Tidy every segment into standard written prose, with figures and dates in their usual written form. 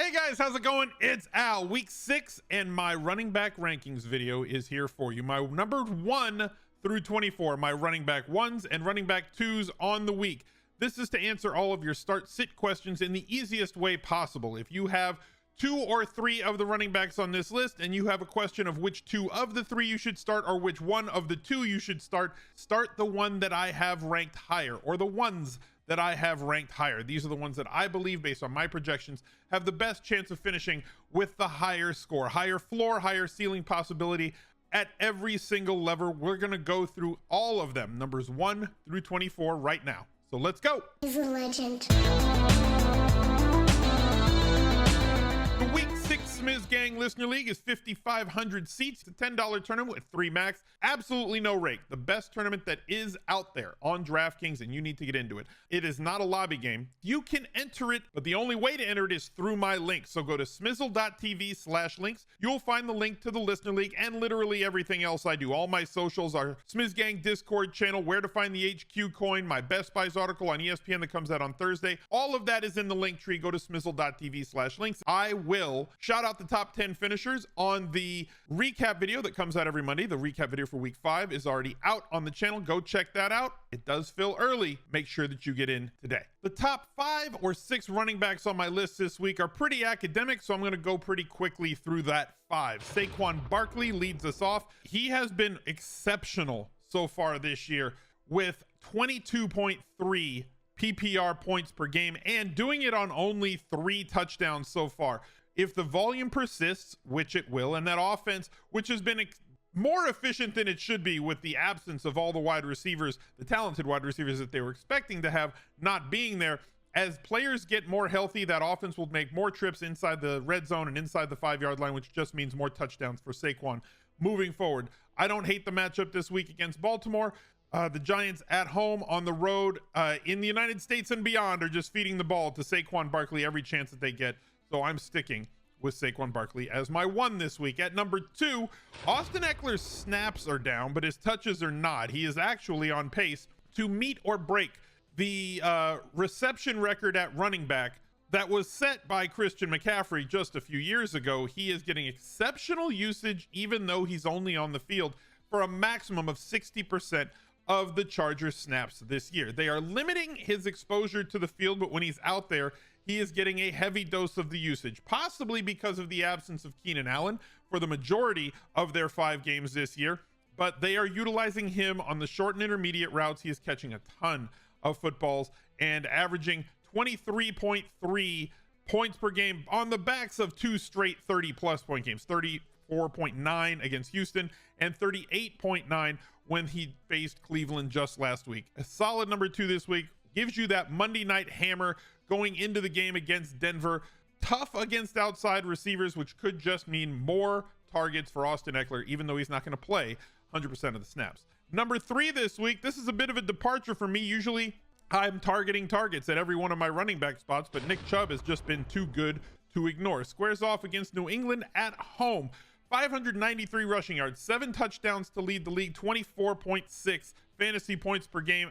Hey guys, how's it going? It's Al. Week 6 and my running back rankings video is here for you. My numbered 1 through 24, my running back 1s and running back 2s on the week. This is to answer all of your start-sit questions in the easiest way possible. If you have 2 or 3 of the running backs on this list and you have a question of which 2 of the 3 you should start or which one of the 2 you should start the one that I have ranked higher, or the ones that I have ranked higher. These are the ones that I believe, based on my projections, have the best chance of finishing with the higher score, higher floor, higher ceiling possibility at every single level. We're going to go through all of them, numbers 1 through 24 right now. So let's go. He's a legend. The Week 6 Smiz Gang Listener League is 5,500 seats. It's a $10 tournament with 3 max. Absolutely no rake. The best tournament that is out there on DraftKings, and you need to get into it. It is not a lobby game. You can enter it, but the only way to enter it is through my link. So go to smizzle.tv/links. You'll find the link to the Listener League and literally everything else I do. All my socials are Smiz Gang Discord channel, where to find the HQ coin, my Best Buys article on ESPN that comes out on Thursday. All of that is in the link tree. Go to smizzle.tv/links. I will shout out the top 10 finishers on the recap video that comes out every Monday. The recap video for week 5 is already out on the channel. Go check that out. It does fill early. Make sure that you get in today. The top 5 or 6 running backs on my list this week are pretty academic, so I'm going to go pretty quickly through that 5. Saquon Barkley leads us off. He has been exceptional so far this year with 22.3 PPR points per game and doing it on only 3 touchdowns so far. If the volume persists, which it will, and that offense, which has been more efficient than it should be with the absence of all the wide receivers, the talented wide receivers that they were expecting to have not being there, as players get more healthy, that offense will make more trips inside the red zone and inside the 5-yard line, which just means more touchdowns for Saquon moving forward. I don't hate the matchup this week against Baltimore. The Giants at home, on the road, in the United States and beyond, are just feeding the ball to Saquon Barkley every chance that they get. So I'm sticking with Saquon Barkley as my 1 this week. At number 2, Austin Eckler's snaps are down, but his touches are not. He is actually on pace to meet or break the reception record at running back that was set by Christian McCaffrey just a few years ago. He is getting exceptional usage, even though he's only on the field for a maximum of 60% of the Chargers snaps this year. They are limiting his exposure to the field, but when he's out there, he is getting a heavy dose of the usage, possibly because of the absence of Keenan Allen for the majority of their 5 games this year. But they are utilizing him on the short and intermediate routes. He is catching a ton of footballs and averaging 23.3 points per game on the backs of 2 straight 30-plus point games, 34.9 against Houston and 38.9 when he faced Cleveland just last week. A solid number 2 this week. Gives you that Monday night hammer going into the game against Denver. Tough against outside receivers, which could just mean more targets for Austin Eckler, even though he's not going to play 100% of the snaps. Number 3 this week. This is a bit of a departure for me. Usually I'm targeting targets at every one of my running back spots, but Nick Chubb has just been too good to ignore. Squares off against New England at home. 593 rushing yards, 7 touchdowns to lead the league, 24.6 fantasy points per game,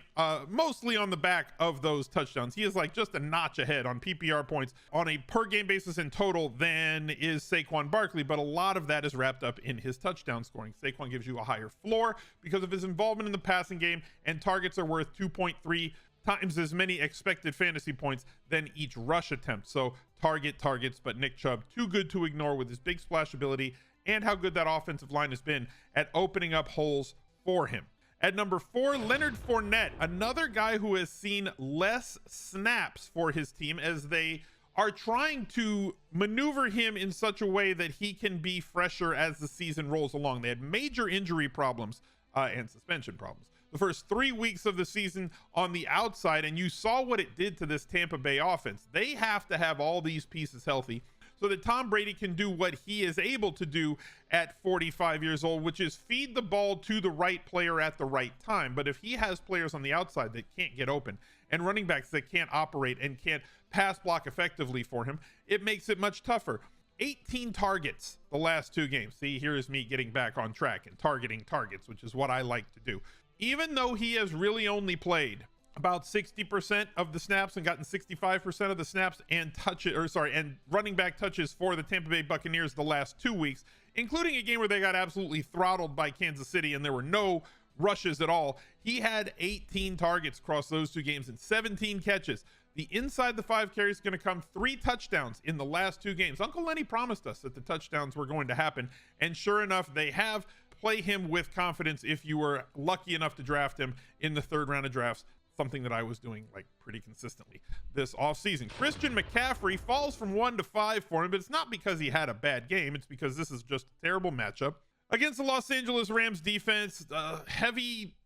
mostly on the back of those touchdowns. He is like just a notch ahead on PPR points on a per game basis in total than is Saquon Barkley, but a lot of that is wrapped up in his touchdown scoring. Saquon gives you a higher floor because of his involvement in the passing game, and targets are worth 2.3 times as many expected fantasy points than each rush attempt. So targets, but Nick Chubb too good to ignore with his big splash ability and how good that offensive line has been at opening up holes for him. At number 4, Leonard Fournette, another guy who has seen less snaps for his team as they are trying to maneuver him in such a way that he can be fresher as the season rolls along. They had major injury problems and suspension problems the first 3 weeks of the season on the outside, and you saw what it did to this Tampa Bay offense. They have to have all these pieces healthy so that Tom Brady can do what he is able to do at 45 years old, which is feed the ball to the right player at the right time. But if he has players on the outside that can't get open and running backs that can't operate and can't pass block effectively for him, it makes it much tougher. 18 targets the last 2 games. See, here's me getting back on track and targeting targets, which is what I like to do. Even though he has really only played about 60% of the snaps and gotten 65% of the snaps and and running back touches for the Tampa Bay Buccaneers the last 2 weeks, including a game where they got absolutely throttled by Kansas City and there were no rushes at all. He had 18 targets across those 2 games and 17 catches. The inside the 5 carries is going to come 3 touchdowns in the last 2 games. Uncle Lenny promised us that the touchdowns were going to happen, and sure enough, they have. Play him with confidence if you were lucky enough to draft him in the 3rd round of drafts, something that I was doing like pretty consistently this offseason. Christian McCaffrey falls from 1 to 5 for him, but it's not because he had a bad game. It's because this is just a terrible matchup against the Los Angeles Rams defense. A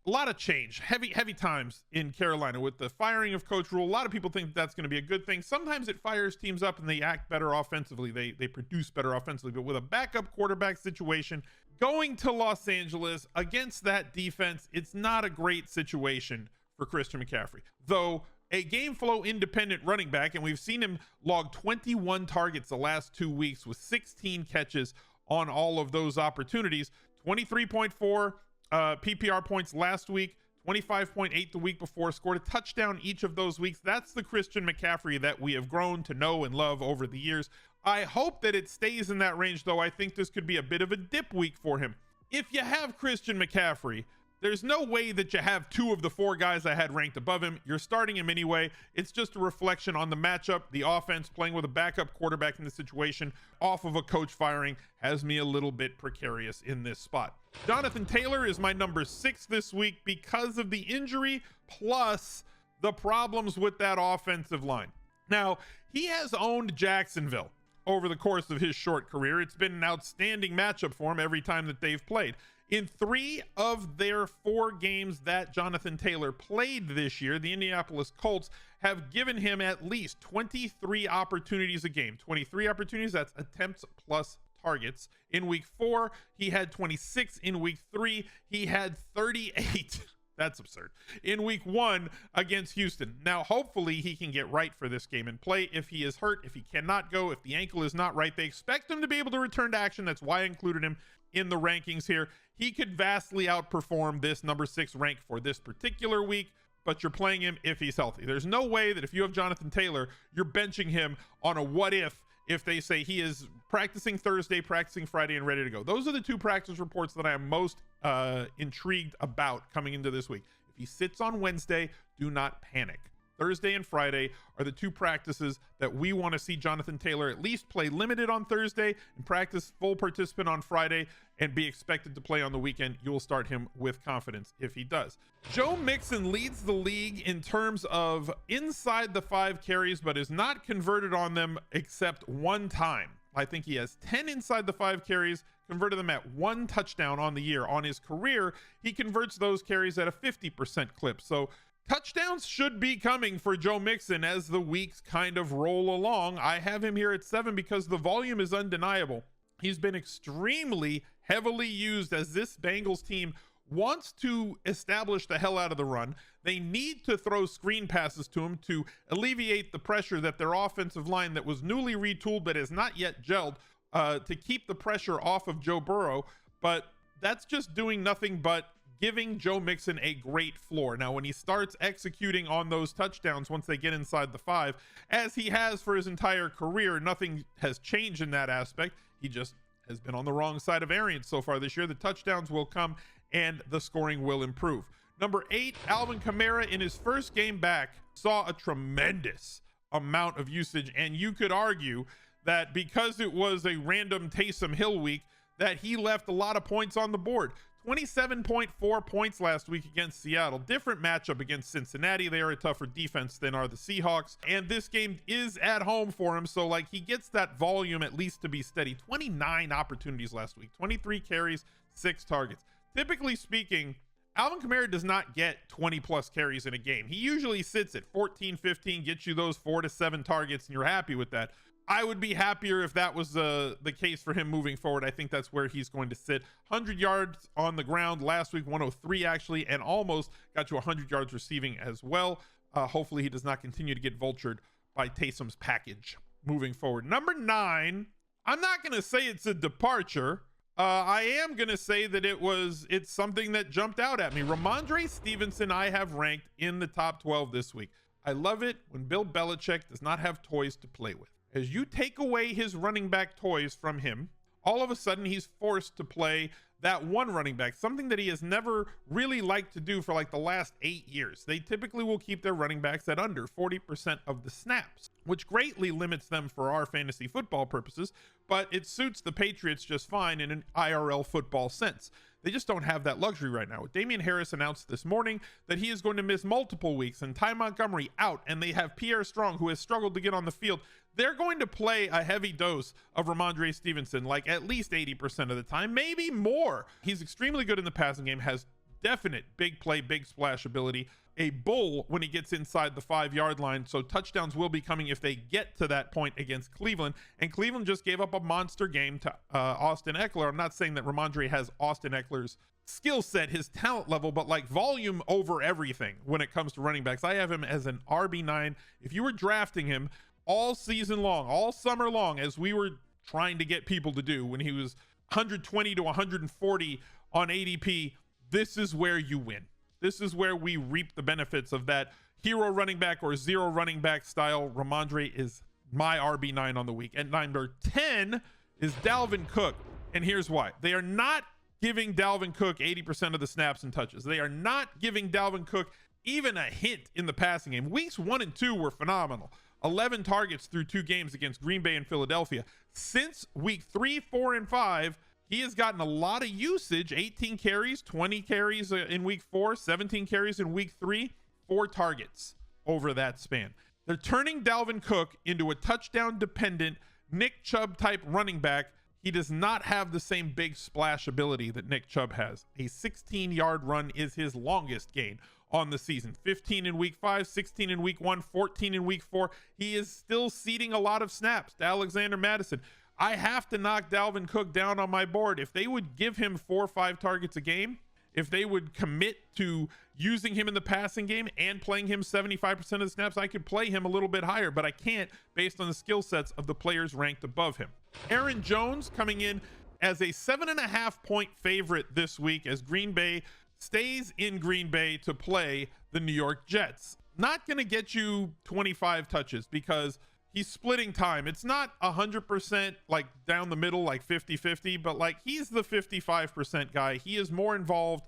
lot of change, heavy times in Carolina with the firing of Coach Rule. A lot of people think that's going to be a good thing. Sometimes it fires teams up and they act better offensively. They produce better offensively, but with a backup quarterback situation going to Los Angeles against that defense, it's not a great situation for Christian McCaffrey. Though a game flow independent running back, and we've seen him log 21 targets the last 2 weeks with 16 catches on all of those opportunities. 23.4 PPR points last week, 25.8 the week before, scored a touchdown each of those weeks. That's the Christian McCaffrey that we have grown to know and love over the years. I hope that it stays in that range, though. I think this could be a bit of a dip week for him. If you have Christian McCaffrey, there's no way that you have 2 of the 4 guys I had ranked above him. You're starting him anyway. It's just a reflection on the matchup. The offense playing with a backup quarterback in the situation off of a coach firing has me a little bit precarious in this spot. Jonathan Taylor is my number 6 this week because of the injury plus the problems with that offensive line. Now, he has owned Jacksonville over the course of his short career. It's been an outstanding matchup for him every time that they've played. In 3 of their 4 games that Jonathan Taylor played this year, the Indianapolis Colts have given him at least 23 opportunities a game. 23 opportunities, that's attempts plus targets. In week 4, he had 26. In week 3, he had 38. That's absurd. In week 1 against Houston. Now, hopefully he can get right for this game and play. If he is hurt, if he cannot go, if the ankle is not right, they expect him to be able to return to action. That's why I included him in the rankings here. He could vastly outperform this number 6 rank for this particular week, but you're playing him if he's healthy. There's no way that if you have Jonathan Taylor, you're benching him on a what if they say he is practicing Thursday, practicing Friday, and ready to go. Those are the 2 practice reports that I am most intrigued about coming into this week. If he sits on Wednesday, do not panic. Thursday and Friday are the 2 practices that we want to see Jonathan Taylor at least play limited on Thursday and practice full participant on Friday and be expected to play on the weekend. You'll start him with confidence if he does. Joe Mixon leads the league in terms of inside the 5 carries, but is not converted on them except 1 time. I think he has 10 inside the 5 carries, converted them at 1 touchdown on the year. On his career, he converts those carries at a 50% clip. So touchdowns should be coming for Joe Mixon as the weeks kind of roll along. I have him here at 7 because the volume is undeniable. He's been extremely heavily used as this Bengals team wants to establish the hell out of the run. They need to throw screen passes to him to alleviate the pressure that their offensive line that was newly retooled but has not yet gelled to keep the pressure off of Joe Burrow. But that's just doing nothing but giving Joe Mixon a great floor. Now, when he starts executing on those touchdowns, once they get inside the 5, as he has for his entire career, nothing has changed in that aspect. He just has been on the wrong side of variance so far this year. The touchdowns will come and the scoring will improve. Number 8, Alvin Kamara in his first game back saw a tremendous amount of usage, and you could argue that because it was a random Taysom Hill week, that he left a lot of points on the board. 27.4 points last week against Seattle. Different matchup against Cincinnati. They are a tougher defense than are the Seahawks. And this game is at home for him. So like he gets that volume at least to be steady. 29 opportunities last week, 23 carries, 6 targets. Typically speaking, Alvin Kamara does not get 20 plus carries in a game. He usually sits at 14, 15, gets you those 4 to 7 targets, and you're happy with that. I would be happier if that was the case for him moving forward. I think that's where he's going to sit. 100 yards on the ground last week, 103 actually, and almost got to 100 yards receiving as well. Hopefully he does not continue to get vultured by Taysom's package moving forward. Number 9, I'm not going to say it's a departure, I am going to say that it's something that jumped out at me. Ramondre Stevenson, I have ranked in the top 12 this week. I love it when Bill Belichick does not have toys to play with. As you take away his running back toys from him, all of a sudden he's forced to play that one running back, something that he has never really liked to do for like the last 8 years. They typically will keep their running backs at under 40% of the snaps, which greatly limits them for our fantasy football purposes, but it suits the Patriots just fine in an IRL football sense. They just don't have that luxury right now. Damian Harris announced this morning that he is going to miss multiple weeks, and Ty Montgomery out, and they have Pierre Strong, who has struggled to get on the field. They're going to play a heavy dose of Ramondre Stevenson, like at least 80% of the time, maybe more. He's extremely good in the passing game, has definite big play, big splash ability, a bull when he gets inside the 5-yard line. So touchdowns will be coming if they get to that point against Cleveland. And Cleveland just gave up a monster game to Austin Eckler. I'm not saying that Ramondre has Austin Eckler's skill set, his talent level, but like volume over everything when it comes to running backs. I have him as an RB9. If you were drafting him all season long, all summer long, as we were trying to get people to do when he was 120 to 140 on ADP, this is where you win. This is where we reap the benefits of that hero running back or zero running back style. Ramondre is my RB9 on the week. And number 10 is Dalvin Cook. And here's why. They are not giving Dalvin Cook 80% of the snaps and touches. They are not giving Dalvin Cook even a hint in the passing game. Weeks 1 and 2 were phenomenal. 11 targets through 2 games against Green Bay and Philadelphia. Since week 3, 4, and 5, he has gotten a lot of usage. 18 carries, 20 carries in week 4, 17 carries in week 3, 4 targets over that span. They're turning Dalvin Cook into a touchdown dependent Nick Chubb type running back. He does not have the same big splash ability that Nick Chubb has. A 16-yard run is his longest gain on the season. 15 in week 5, 16 in week 1, 14 in week 4. He is still ceding a lot of snaps to Alexander Mattison. I have to knock Dalvin Cook down on my board. If they would give him 4 or 5 targets a game, if they would commit to using him in the passing game and playing him 75% of the snaps, I could play him a little bit higher, but I can't based on the skill sets of the players ranked above him. Aaron Jones coming in as a 7.5 point favorite this week as Green Bay stays in Green Bay to play the New York Jets. Not going to get you 25 touches because he's splitting time. It's not 100% like down the middle, like 50-50, but like he's the 55% guy. He is more involved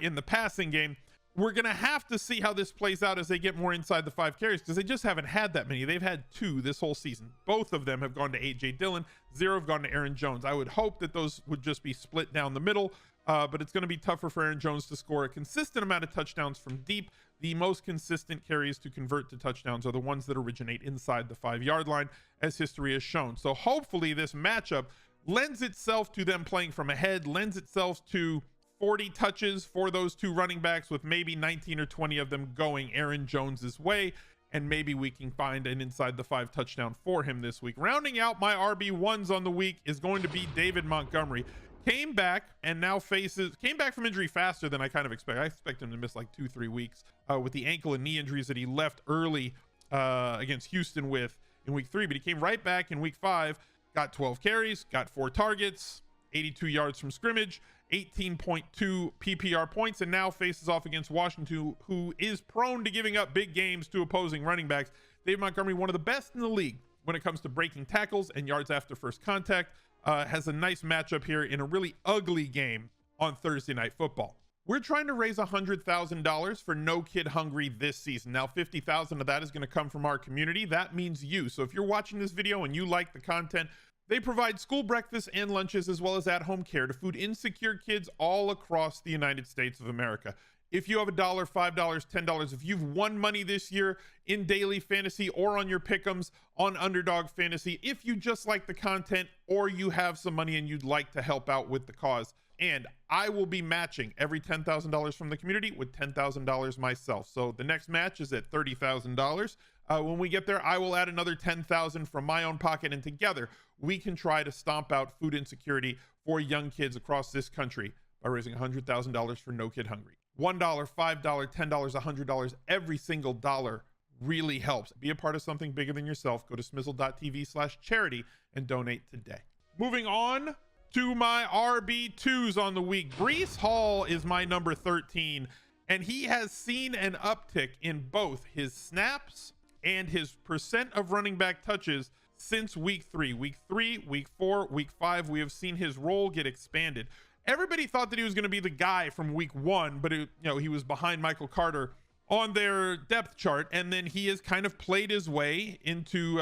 in the passing game. We're going to have to see how this plays out as they get more inside the 5 carries because they just haven't had that many. They've had 2 this whole season. Both of them have gone to A.J. Dillon. 0 have gone to Aaron Jones. I would hope that those would just be split down the middle, but it's going to be tougher for Aaron Jones to score a consistent amount of touchdowns from deep. The most consistent carries to convert to touchdowns are the ones that originate inside the 5-yard line, as history has shown. So hopefully this matchup lends itself to them playing from ahead, lends itself to 40 touches for those 2 running backs with maybe 19 or 20 of them going Aaron Jones's way. And maybe we can find an inside the 5 touchdown for him this week. Rounding out my RB1s on the week is going to be David Montgomery. Came back from injury faster than I kind of expect. I expect him to miss like 2-3 weeks with the ankle and knee injuries that he left early against Houston with in week 3, but he came right back in week 5, got 12 carries, got 4 targets, 82 yards from scrimmage, 18.2 PPR points, and now faces off against Washington, who is prone to giving up big games to opposing running backs. David Montgomery, one of the best in the league when it comes to breaking tackles and yards after first contact, has a nice matchup here in a really ugly game on Thursday Night Football. We're trying to raise $100,000 for No Kid Hungry this season. Now, $50,000 of that is going to come from our community. That means you. So if you're watching this video and you like the content, they provide school breakfasts and lunches as well as at-home care to food insecure kids all across the United States of America. If you have $1, $5, $10, if you've won money this year in daily fantasy or on your pick'ems on Underdog Fantasy, if you just like the content or you have some money and you'd like to help out with the cause, and I will be matching every $10,000 from the community with $10,000 myself. So the next match is at $30,000. When we get there, I will add another $10,000 from my own pocket, and together we can try to stomp out food insecurity for young kids across this country by raising $100,000 for No Kid Hungry. $1, $5, $10, $100, every single dollar really helps. Be a part of something bigger than yourself. Go to smizzle.tv/charity and donate today. Moving on to my RB2s on the week. Breece Hall is my number 13, and he has seen an uptick in both his snaps and his percent of running back touches since week 3. Week 3, week 4, week 5, we have seen his role get expanded. Everybody thought that he was going to be the guy from week 1, but he was behind Michael Carter on their depth chart, and then he has kind of played his way into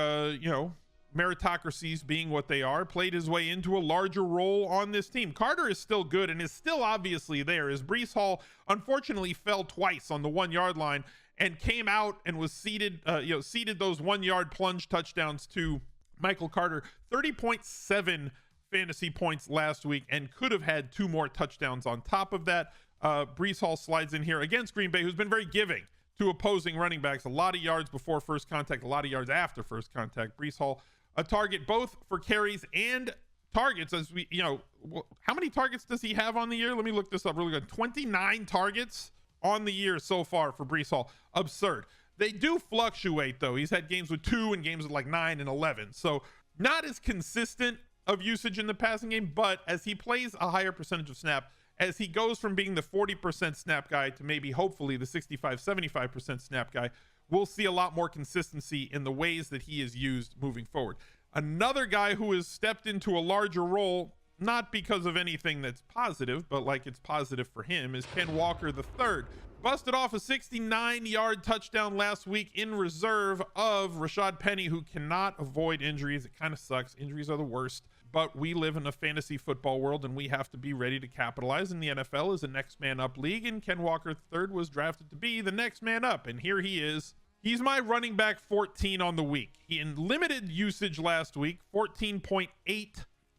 meritocracies being what they are, played his way into a larger role on this team. Carter is still good and is still obviously there, as Breece Hall unfortunately fell twice on the 1 yard line and came out and was seeded those 1 yard plunge touchdowns to Michael Carter. 30.7 fantasy points last week, and could have had 2 more touchdowns on top of that. Breece Hall slides in here against Green Bay, who's been very giving to opposing running backs. A lot of yards before first contact, a lot of yards after first contact. Breece Hall, a target both for carries and targets. As we, how many targets does he have on the year? Let me look this up really good. 29 targets on the year so far for Breece Hall. Absurd. They do fluctuate though. He's had games with 2 and games with like 9 and 11. So not as consistent of usage in the passing game, but as he plays a higher percentage of snap, as he goes from being the 40% snap guy to maybe hopefully the 65-75% snap guy, we'll see a lot more consistency in the ways that he is used moving forward. Another guy who has stepped into a larger role, not because of anything that's positive, but like it's positive for him, is Ken Walker III. Busted off a 69-yard touchdown last week in reserve of Rashad Penny, who cannot avoid injuries. It kind of sucks. Injuries are the worst. But we live in a fantasy football world, and we have to be ready to capitalize. And the NFL is a next man up league, and Ken Walker III was drafted to be the next man up. And here he is. He's my running back 14 on the week. He in limited usage last week, 14.8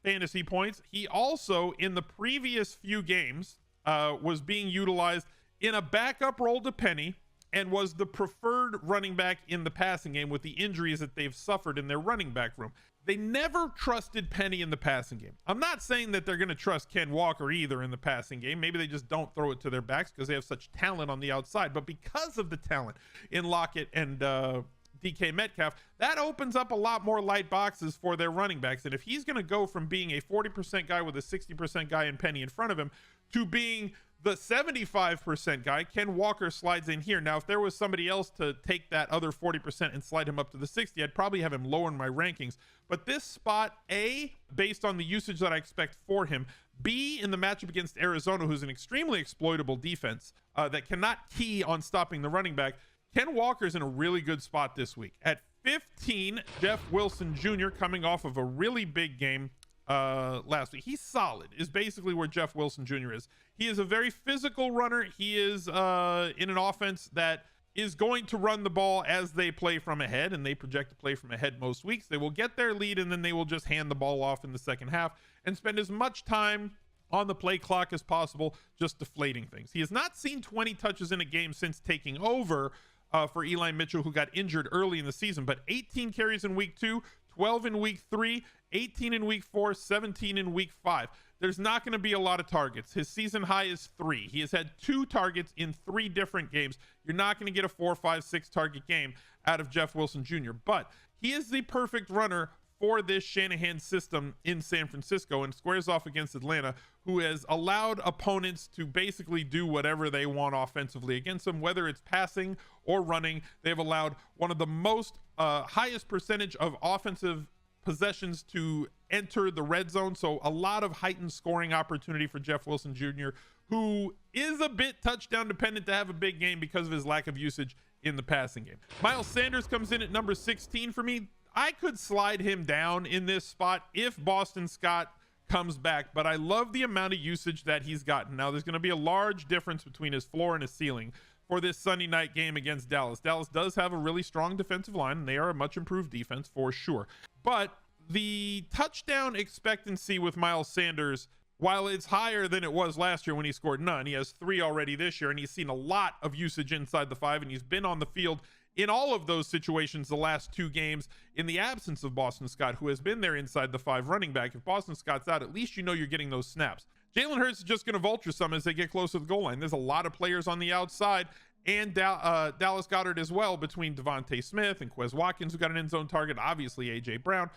fantasy points. He also, in the previous few games, was being utilized in a backup role to Penny, and was the preferred running back in the passing game with the injuries that they've suffered in their running back room. They never trusted Penny in the passing game. I'm not saying that they're going to trust Ken Walker either in the passing game. Maybe they just don't throw it to their backs because they have such talent on the outside. But because of the talent in Lockett and DK Metcalf, that opens up a lot more light boxes for their running backs. And if he's going to go from being a 40% guy with a 60% guy and Penny in front of him to being the 75% guy, Ken Walker slides in here. Now, if there was somebody else to take that other 40% and slide him up to the 60, I'd probably have him lower in my rankings. But this spot, A, based on the usage that I expect for him, B, in the matchup against Arizona, who's an extremely exploitable defense that cannot key on stopping the running back, Ken Walker's in a really good spot this week. At 15, Jeff Wilson Jr. coming off of a really big game last week. He's solid, is basically where Jeff Wilson Jr. is. He is a very physical runner. He is in an offense that is going to run the ball as they play from ahead, and they project to play from ahead most weeks. They will get their lead, and then they will just hand the ball off in the second half and spend as much time on the play clock as possible, just deflating things. He has not seen 20 touches in a game since taking over for Eli Mitchell, who got injured early in the season, but 18 carries in week 2, 12 in week 3, 18 in week 4, 17 in week 5. There's not going to be a lot of targets. His season high is 3. He has had 2 targets in 3 different games. You're not going to get a 4, 5, 6 target game out of Jeff Wilson Jr., but he is the perfect runner for this Shanahan system in San Francisco, and squares off against Atlanta, who has allowed opponents to basically do whatever they want offensively against them, whether it's passing or running. They've allowed one of the most highest percentage of offensive possessions to enter the red zone. So a lot of heightened scoring opportunity for Jeff Wilson Jr., who is a bit touchdown dependent to have a big game because of his lack of usage in the passing game. Miles Sanders comes in at number 16 for me. I could slide him down in this spot if Boston Scott comes back, but I love the amount of usage that he's gotten. Now, there's going to be a large difference between his floor and his ceiling for this Sunday night game against Dallas. Dallas does have a really strong defensive line, and they are a much improved defense for sure. But the touchdown expectancy with Miles Sanders, while it's higher than it was last year when he scored none, he has 3 already this year, and he's seen a lot of usage inside the 5, and he's been on the field in all of those situations the last 2 games in the absence of Boston Scott, who has been there inside the 5 running back. If Boston Scott's out, at least you know you're getting those snaps. Jalen Hurts is just going to vulture some as they get close to the goal line. There's a lot of players on the outside, and Dallas Goedert as well, between Devontae Smith and Quez Watkins, who got an end zone target, obviously A.J. Brown.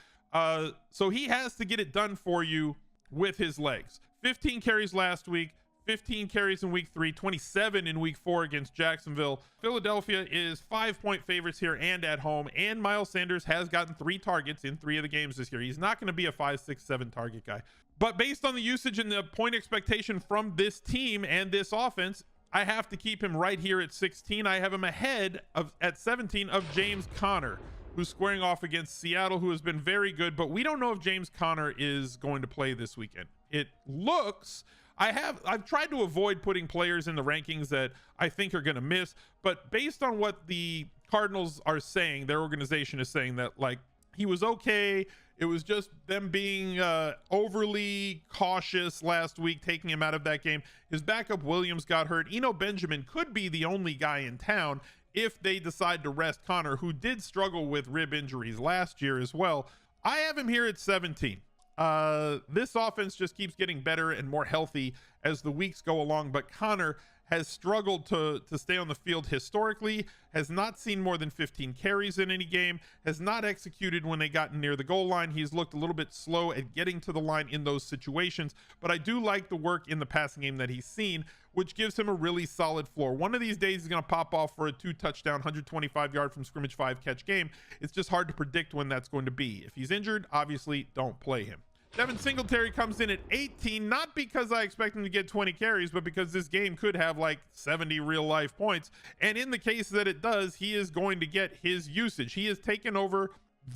So he has to get it done for you with his legs. 15 carries last week, 15 carries in week 3, 27 in week 4 against Jacksonville. Philadelphia is 5-point favorites here and at home, and Miles Sanders has gotten 3 targets in 3 of the games this year. He's not going to be a 5, 6, 7 target guy. But based on the usage and the point expectation from this team and this offense, I have to keep him right here at 16. I have him ahead of at 17 of James Conner, who's squaring off against Seattle, who has been very good, but we don't know if James Conner is going to play this weekend. It looks, I've tried to avoid putting players in the rankings that I think are going to miss, but based on what the Cardinals are saying, their organization is saying that like he was okay. It was just them being overly cautious last week, taking him out of that game. His backup Williams got hurt. Eno Benjamin could be the only guy in town if they decide to rest Conner, who did struggle with rib injuries last year as well. I have him here at 17. This offense just keeps getting better and more healthy as the weeks go along, but Conner has struggled to stay on the field historically, has not seen more than 15 carries in any game, has not executed when they got near the goal line. He's looked a little bit slow at getting to the line in those situations, but I do like the work in the passing game that he's seen, which gives him a really solid floor. One of these days he's going to pop off for a 2-touchdown, 125-yard from scrimmage, 5-catch game. It's just hard to predict when that's going to be. If he's injured, obviously don't play him. Devin Singletary comes in at 18, not because I expect him to get 20 carries, but because this game could have like 70 real life points. And in the case that it does, he is going to get his usage. He has taken over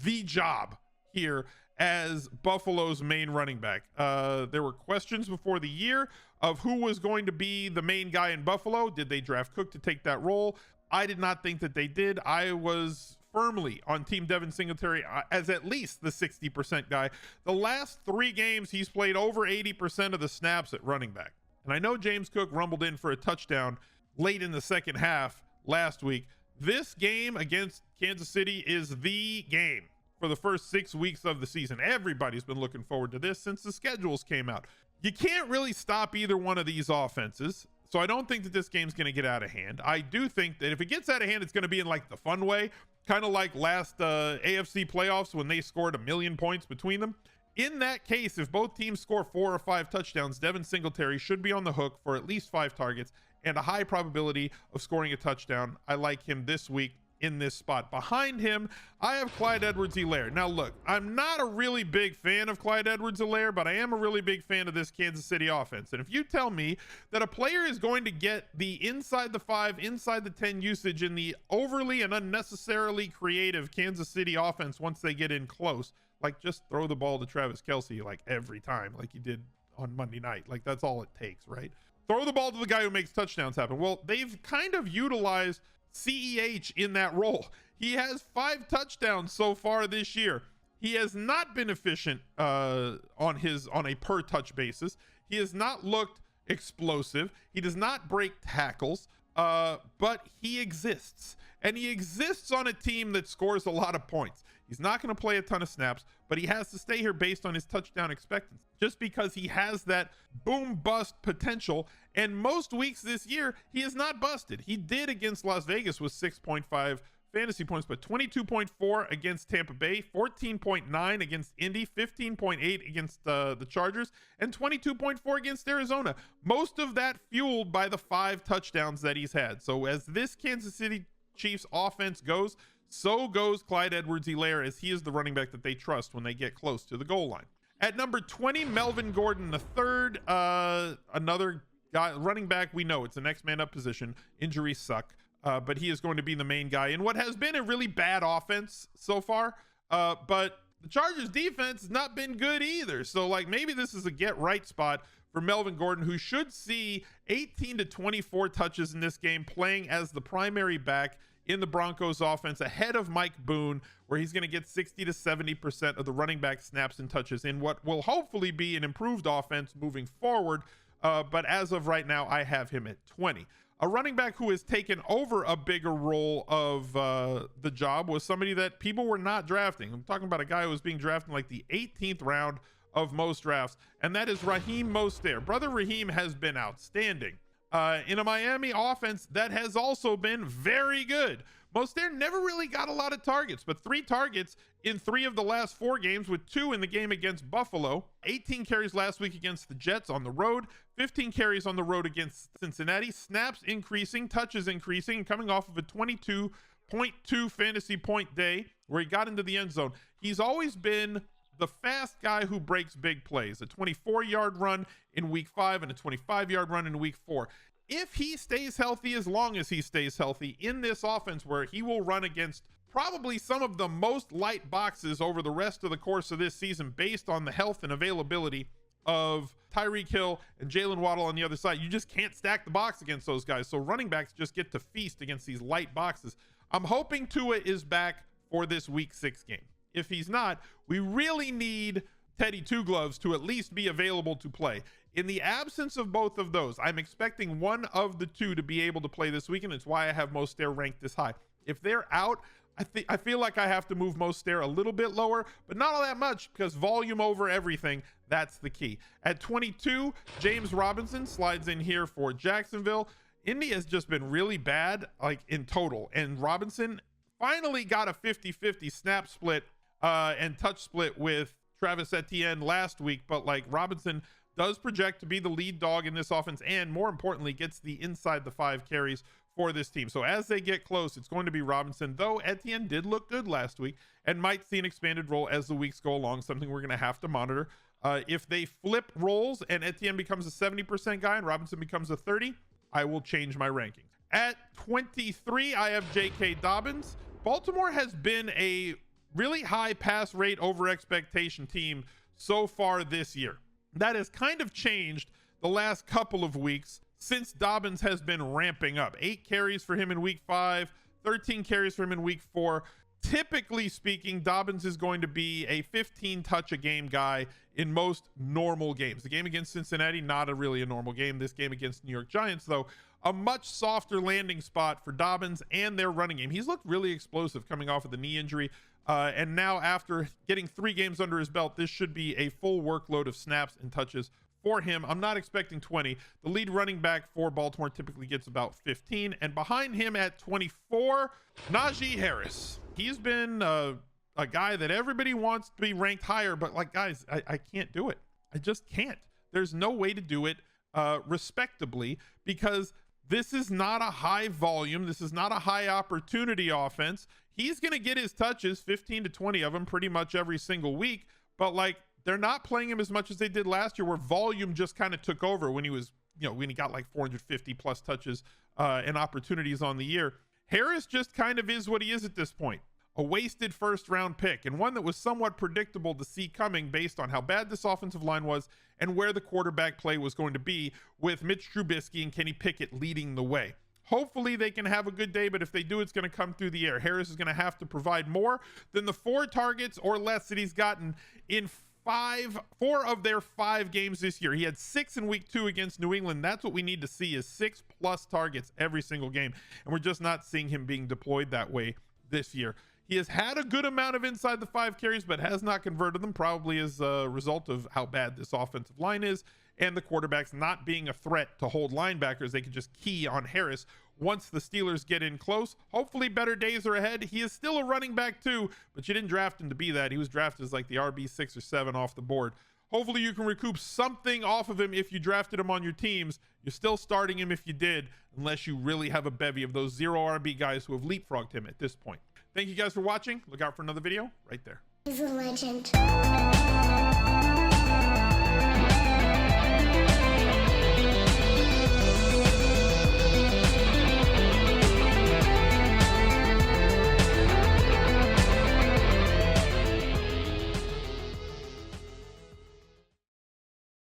the job here as Buffalo's main running back. There were questions before the year of who was going to be the main guy in Buffalo. Did they draft Cook to take that role? I did not think that they did. I was firmly on team Devin Singletary as at least the 60% guy. The last 3 games, he's played over 80% of the snaps at running back. And I know James Cook rumbled in for a touchdown late in the second half last week. This game against Kansas City is the game for the first 6 weeks of the season. Everybody's been looking forward to this since the schedules came out. You can't really stop either one of these offenses. So I don't think that this game's going to get out of hand. I do think that if it gets out of hand, it's going to be in like the fun way, kind of like last AFC playoffs when they scored 1 million points between them. In that case, if both teams score 4 or 5 touchdowns, Devin Singletary should be on the hook for at least 5 targets and a high probability of scoring a touchdown. I like him this week in this spot. Behind him, I have Clyde Edwards-Helaire. Now look, I'm not a really big fan of Clyde Edwards-Helaire, but I am a really big fan of this Kansas City offense. And if you tell me that a player is going to get the inside the 5, inside the 10 usage in the overly and unnecessarily creative Kansas City offense once they get in close, like just throw the ball to Travis Kelce like every time, like you did on Monday night. Like that's all it takes, right? Throw the ball to the guy who makes touchdowns happen. Well, they've kind of utilized CEH in that role. He has 5 touchdowns so far this year. He has not been efficient on a per touch basis. He has not looked explosive. He does not break tackles, but he exists. And he exists on a team that scores a lot of points. He's not going to play a ton of snaps, but he has to stay here based on his touchdown expectancy, just because he has that boom bust potential. And most weeks this year, he is not busted. He did against Las Vegas with 6.5 fantasy points, but 22.4 against Tampa Bay, 14.9 against Indy, 15.8 against the Chargers, and 22.4 against Arizona. Most of that fueled by the 5 touchdowns that he's had. So as this Kansas City Chiefs offense goes, so goes Clyde Edwards-Helaire, as he is the running back that they trust when they get close to the goal line. At number 20, Melvin Gordon III, another guy, running back. We know it's the next man up position. Injuries suck, but he is going to be the main guy in what has been a really bad offense so far. But the Chargers defense has not been good either. So like maybe this is a get right spot for Melvin Gordon, who should see 18 to 24 touches in this game, playing as the primary back in the Broncos offense ahead of Mike Boone, where he's going to get 60 to 70% of the running back snaps and touches in what will hopefully be an improved offense moving forward. But as of right now, I have him at 20. A running back who has taken over a bigger role of the job was somebody that people were not drafting. I'm talking about a guy who was being drafted in like the 18th round of most drafts, and that is Raheem Mostert. Brother Raheem has been outstanding, in a Miami offense that has also been very good. Mostert never really got a lot of targets, but 3 targets in 3 of the last 4 games, with 2 in the game against Buffalo. 18 carries last week against the Jets on the road, 15 carries on the road against Cincinnati. Snaps increasing, touches increasing, and coming off of a 22.2 fantasy point day where he got into the end zone. He's always been the fast guy who breaks big plays. A 24-yard run in week 5 and a 25-yard run in week 4. If he stays healthy, as long as he stays healthy in this offense where he will run against probably some of the most light boxes over the rest of the course of this season based on the health and availability of Tyreek Hill and Jalen Waddle on the other side. You just can't stack the box against those guys. So running backs just get to feast against these light boxes. I'm hoping Tua is back for this week 6 game. If he's not, we really need Teddy Two Gloves to at least be available to play. In the absence of both of those, I'm expecting one of the 2 to be able to play this weekend. It's why I have Mostert ranked this high. If they're out, I feel like I have to move Mostert a little bit lower, but not all that much, because volume over everything, that's the key. At 22, James Robinson slides in here for Jacksonville. Indy has just been really bad, like in total, and Robinson finally got a 50-50 snap split and touch split with Travis Etienne last week, but like Robinson does project to be the lead dog in this offense, and more importantly, gets the inside the 5 carries for this team. So as they get close, it's going to be Robinson, though Etienne did look good last week and might see an expanded role as the weeks go along, something we're going to have to monitor. If they flip roles and Etienne becomes a 70% guy and Robinson becomes a 30, I will change my rankings. At 23, I have J.K. Dobbins. Baltimore has been a really high pass rate over expectation team so far this year. That has kind of changed the last couple of weeks since Dobbins has been ramping up. 8 carries for him in week 5, 13 carries for him in week 4. Typically speaking, Dobbins is going to be a 15 touch a game guy in most normal games. The game against Cincinnati, not really a normal game. This game against New York Giants, though, a much softer landing spot for Dobbins and their running game. He's looked really explosive coming off of the knee injury. And now after getting 3 games under his belt, this should be a full workload of snaps and touches for him. I'm not expecting 20. The lead running back for Baltimore typically gets about 15. And behind him at 24, Najee Harris. He's been a guy that everybody wants to be ranked higher, but like, guys, I can't do it. I just can't. There's no way to do it respectably, because this is not a high volume. This is not a high opportunity offense. He's going to get his touches, 15 to 20 of them pretty much every single week. But like, they're not playing him as much as they did last year, where volume just kind of took over when he was, when he got like 450 plus touches and opportunities on the year. Harris just kind of is what he is at this point. A wasted first round pick, and one that was somewhat predictable to see coming based on how bad this offensive line was and where the quarterback play was going to be, with Mitch Trubisky and Kenny Pickett leading the way. Hopefully they can have a good day, but if they do, it's going to come through the air. Harris is going to have to provide more than the 4 targets or less that he's gotten in 4 of their 5 games this year. He had 6 in week 2 against New England. That's what we need to see, is 6+ targets every single game. And we're just not seeing him being deployed that way this year. He has had a good amount of inside the 5 carries, but has not converted them, probably as a result of how bad this offensive line is and the quarterbacks not being a threat to hold linebackers. They can just key on Harris once the Steelers get in close. Hopefully better days are ahead. He is still a running back too, but you didn't draft him to be that. He was drafted as like the RB 6 or 7 off the board. Hopefully you can recoup something off of him if you drafted him on your teams. You're still starting him if you did, unless you really have a bevy of those 0 RB guys who have leapfrogged him at this point. Thank you guys for watching. Look out for another video right there. He's a legend.